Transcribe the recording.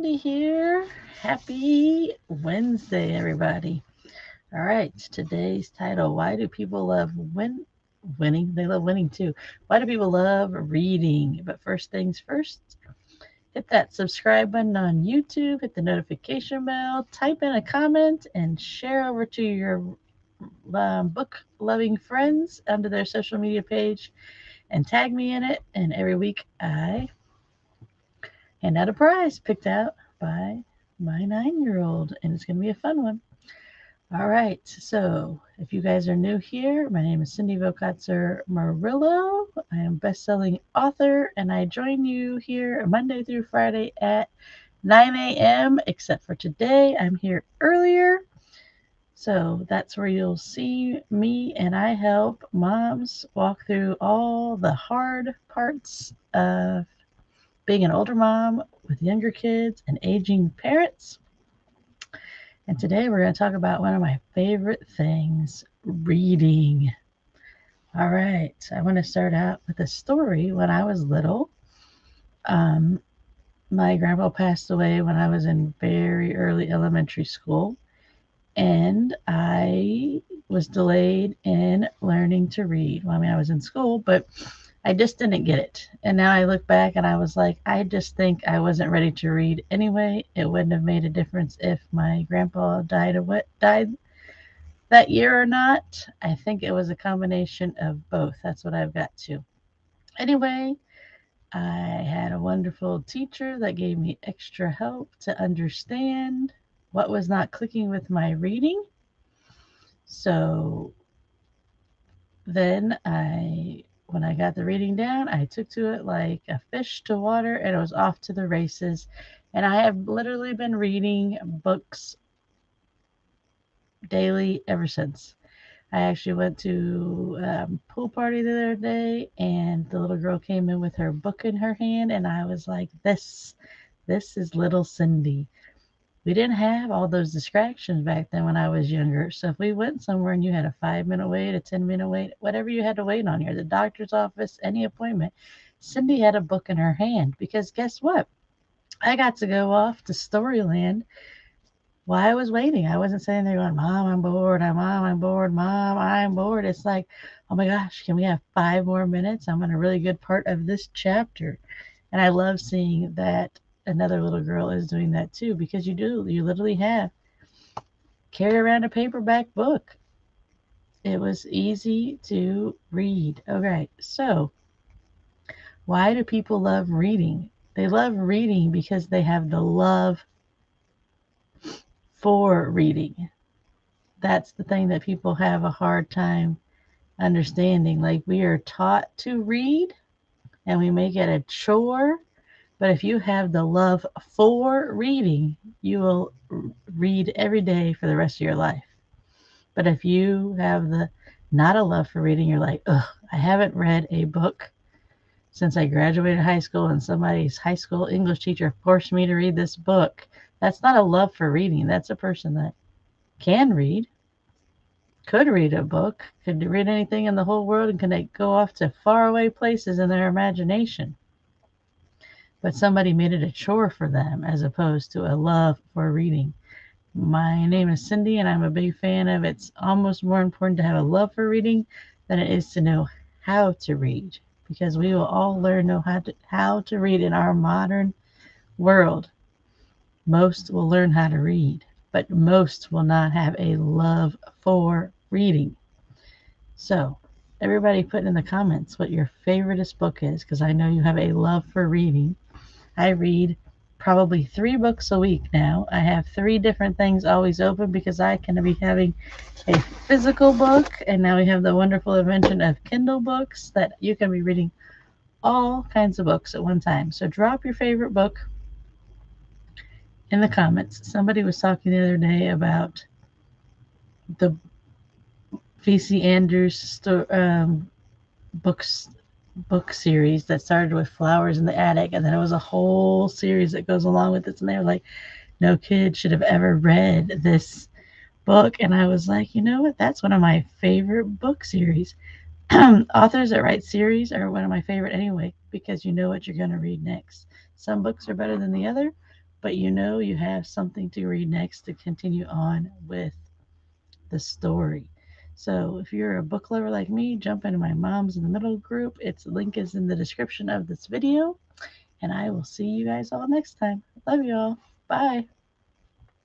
Cindy here. Happy Wednesday, everybody. All right, today's title: Why do people love winning? They love winning too. Why do people love reading? But first things first, hit that subscribe button on YouTube, hit the notification bell, type in a comment, and share over to your book loving friends under their social media page and tag me in it. And every week I hand out a prize picked out by my 9-year-old, and it's going to be a fun one. All right, so if you guys are new here, my name is Cindy Vochatzer-Murillo. I am best-selling author, and I join you here Monday through Friday at 9 a.m., except for today. I'm here earlier, so that's where you'll see me, and I help moms walk through all the hard parts of being an older mom with younger kids and aging parents. And today we're going to talk about one of my favorite things, reading. All right, I want to start out with a story. When I was little, my grandpa passed away when I was in very early elementary school, and I was delayed in learning to read. Well, I mean, I was in school, but I just didn't get it. And now I look back and I was like, I just think I wasn't ready to read anyway. It wouldn't have made a difference if my grandpa died that year or not. I think it was a combination of both. That's what I've got to. Anyway, I had a wonderful teacher that gave me extra help to understand what was not clicking with my reading. So then when I got the reading down, I took to it like a fish to water, and it was off to the races. And I have literally been reading books daily ever since. I actually went to a pool party the other day, and the little girl came in with her book in her hand, and I was like, this is little Cindy. We didn't have all those distractions back then when I was younger. So if we went somewhere and you had a 5-minute wait, a 10-minute wait, whatever you had to wait on here, the doctor's office, any appointment, Cindy had a book in her hand. Because guess what? I got to go off to Storyland while I was waiting. I wasn't sitting there going, Mom, I'm bored. Mom, I'm bored. Mom, I'm bored. It's like, oh my gosh, can we have 5 more minutes? I'm on a really good part of this chapter. And I love seeing that another little girl is doing that too, because you literally carry around a paperback book. It was easy to read. Okay, so why do people love reading? They love reading because they have the love for reading. That's the thing that people have a hard time understanding. Like, we are taught to read and we make it a chore. But if you have the love for reading, you will read every day for the rest of your life. But if you have not a love for reading, you're like, ugh, I haven't read a book since I graduated high school, and somebody's high school English teacher forced me to read this book. That's not a love for reading. That's a person that can read, could read a book, could read anything in the whole world, and can go off to faraway places in their imagination. But somebody made it a chore for them as opposed to a love for reading. My name is Cindy, and I'm a big fan of it's almost more important to have a love for reading than it is to know how to read, because we will all learn how to read in our modern world. Most will learn how to read, but most will not have a love for reading. So everybody put in the comments what your favoriteest book is, because I know you have a love for reading. I read probably 3 books a week now. I have 3 different things always open because I can be having a physical book, and now we have the wonderful invention of Kindle books that you can be reading all kinds of books at one time. So drop your favorite book in the comments. Somebody was talking the other day about the V.C. Andrews book series that started with Flowers in the Attic, and then it was a whole series that goes along with it, and they were like, no kid should have ever read this book. And I was like, you know what, that's one of my favorite book series. Authors that write series are one of my favorite anyway, because you know what you're going to read next. Some books are better than the other, but you know you have something to read next to continue on with the story. So if you're a book lover like me, jump into my Mom's in the Middle group. Its link is in the description of this video, and I will see you guys all next time. Love you all. Bye.